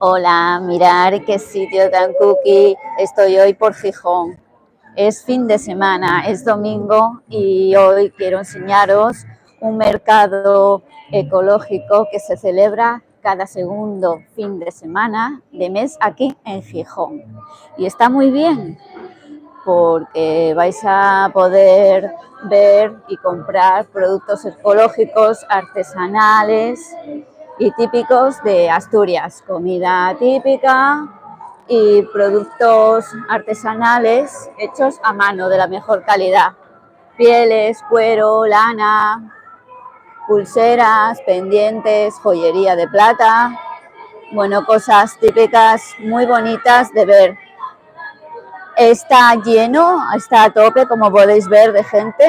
Hola, mirar qué sitio tan cookie. Estoy hoy por Gijón. Es fin de semana, es domingo y hoy quiero enseñaros un mercado ecológico que se celebra cada segundo fin de semana de mes aquí en Gijón. Y está muy bien porque vais a poder ver y comprar productos ecológicos, artesanales y típicos de Asturias, comida típica y productos artesanales hechos a mano de la mejor calidad, pieles, cuero, lana, pulseras, pendientes, joyería de plata, bueno, cosas típicas muy bonitas de ver. Está lleno, está a tope, como podéis ver, de gente,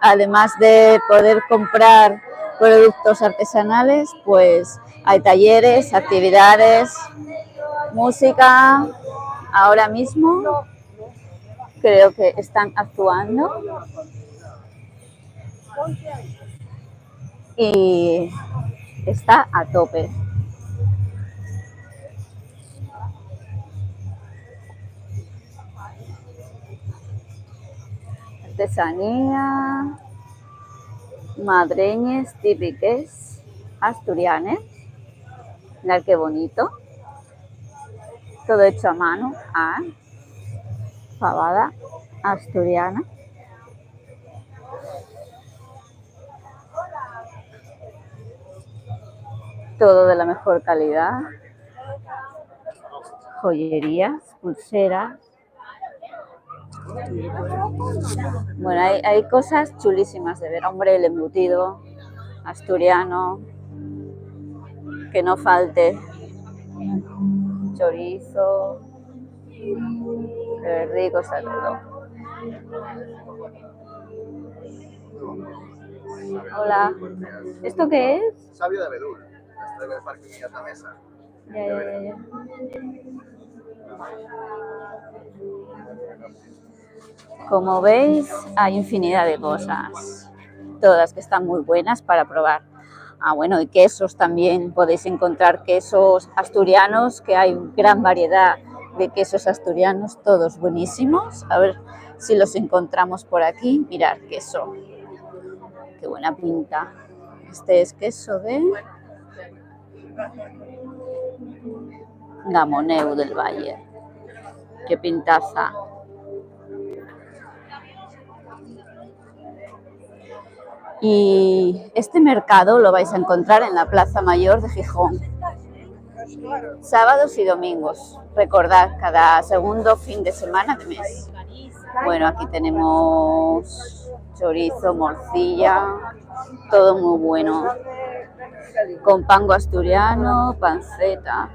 además de poder comprar productos artesanales, pues hay talleres, actividades, música. Ahora mismo creo que están actuando y está a tope. Artesanía, madreñes típiques asturianes. Mirad qué bonito. Todo hecho a mano. Fabada asturiana. Todo de la mejor calidad. Joyerías, pulseras. Bueno, hay cosas chulísimas de ver. Hombre, el embutido asturiano, que no falte. Chorizo, qué rico está todo. Hola, ¿esto qué es? Sabio de abedul, del Parque Guillot de Mesa. Ya. Como veis, hay infinidad de cosas, todas que están muy buenas para probar. Bueno, y quesos también, podéis encontrar quesos asturianos, que hay gran variedad de quesos asturianos, todos buenísimos. A ver si los encontramos por aquí. Mirad, queso, qué buena pinta. Este es queso de Gamoneu del Valle. Qué pintaza. Y este mercado lo vais a encontrar en la Plaza Mayor de Gijón, sábados y domingos. Recordad, cada segundo fin de semana de mes. Bueno, aquí tenemos chorizo, morcilla, todo muy bueno. Con pango asturiano, panceta.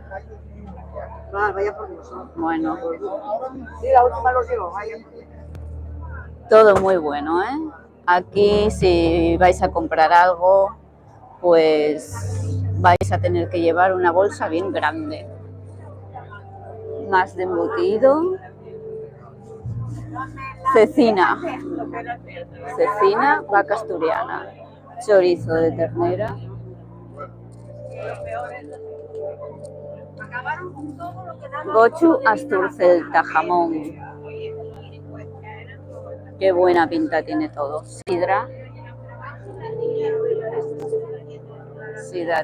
Bueno, todo muy bueno, ¿eh? Aquí, si vais a comprar algo, pues vais a tener que llevar una bolsa bien grande. Más de embutido. Cecina, vaca asturiana, chorizo de ternera. Gochu asturcelta, jamón. Qué buena pinta tiene todo. Sidra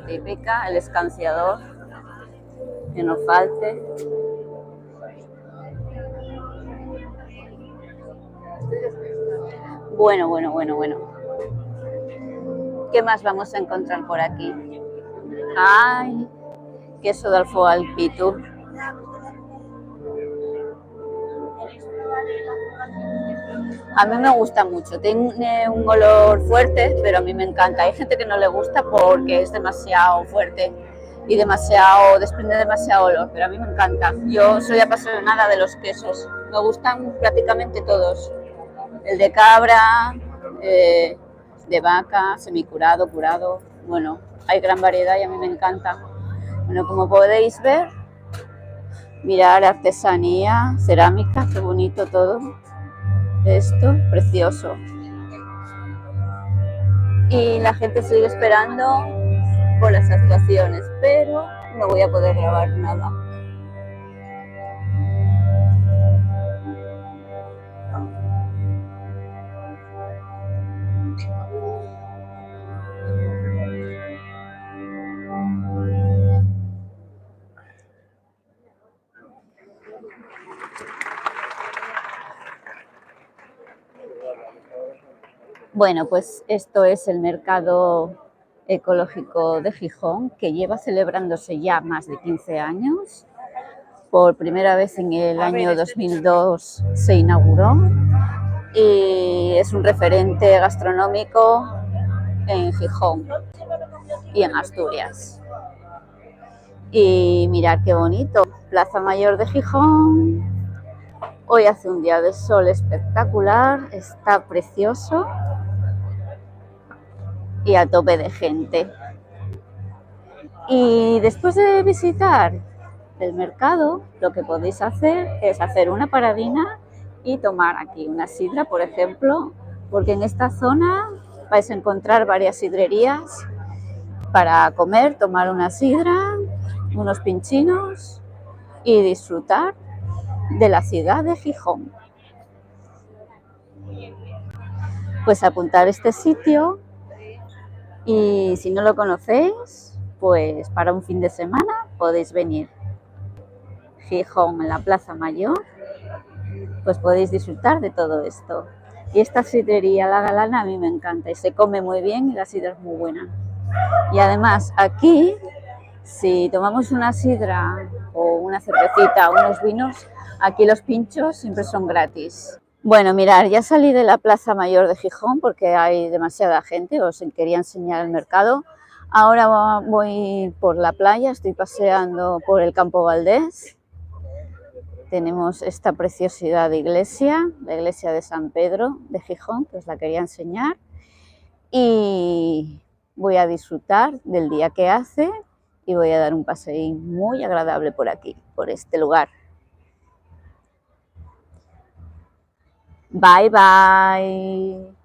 típica, el escanciador, que no falte. Bueno. ¿Qué más vamos a encontrar por aquí? Ay, queso de Alfoalpitu. A mí me gusta mucho, tiene un olor fuerte, pero a mí me encanta. Hay gente que no le gusta porque es demasiado fuerte y desprende demasiado olor, pero a mí me encanta. Yo soy apasionada de los quesos, me gustan prácticamente todos. El de cabra, de vaca, semicurado, curado. Bueno, hay gran variedad y a mí me encanta. Bueno, como podéis ver, mirar artesanía, cerámica, qué bonito todo. Esto, precioso. Y la gente sigue esperando por las actuaciones, pero no voy a poder grabar nada. Bueno, pues esto es el mercado ecológico de Gijón, que lleva celebrándose ya más de 15 años. Por primera vez en el año 2002 se inauguró y es un referente gastronómico en Gijón y en Asturias. Y mirad qué bonito, Plaza Mayor de Gijón. Hoy hace un día de sol espectacular, está precioso y a tope de gente. Y después de visitar el mercado, lo que podéis hacer es hacer una paradina y tomar aquí una sidra, por ejemplo, porque en esta zona vais a encontrar varias sidrerías para comer, tomar una sidra, unos pinchinos y disfrutar de la ciudad de Gijón. Pues apuntar este sitio y si no lo conocéis, pues para un fin de semana podéis venir. Gijón, en la Plaza Mayor, pues podéis disfrutar de todo esto. Y esta sidrería La Galana a mí me encanta y se come muy bien y la sidra es muy buena. Y además aquí, si tomamos una sidra o una cervecita o unos vinos, aquí los pinchos siempre son gratis. Bueno, mirad, ya salí de la Plaza Mayor de Gijón porque hay demasiada gente, os quería enseñar el mercado. Ahora voy por la playa, estoy paseando por el Campo Valdés. Tenemos esta preciosidad de iglesia, la iglesia de San Pedro de Gijón, que os la quería enseñar. Y voy a disfrutar del día que hace y voy a dar un paseo muy agradable por aquí, por este lugar. Bye, bye.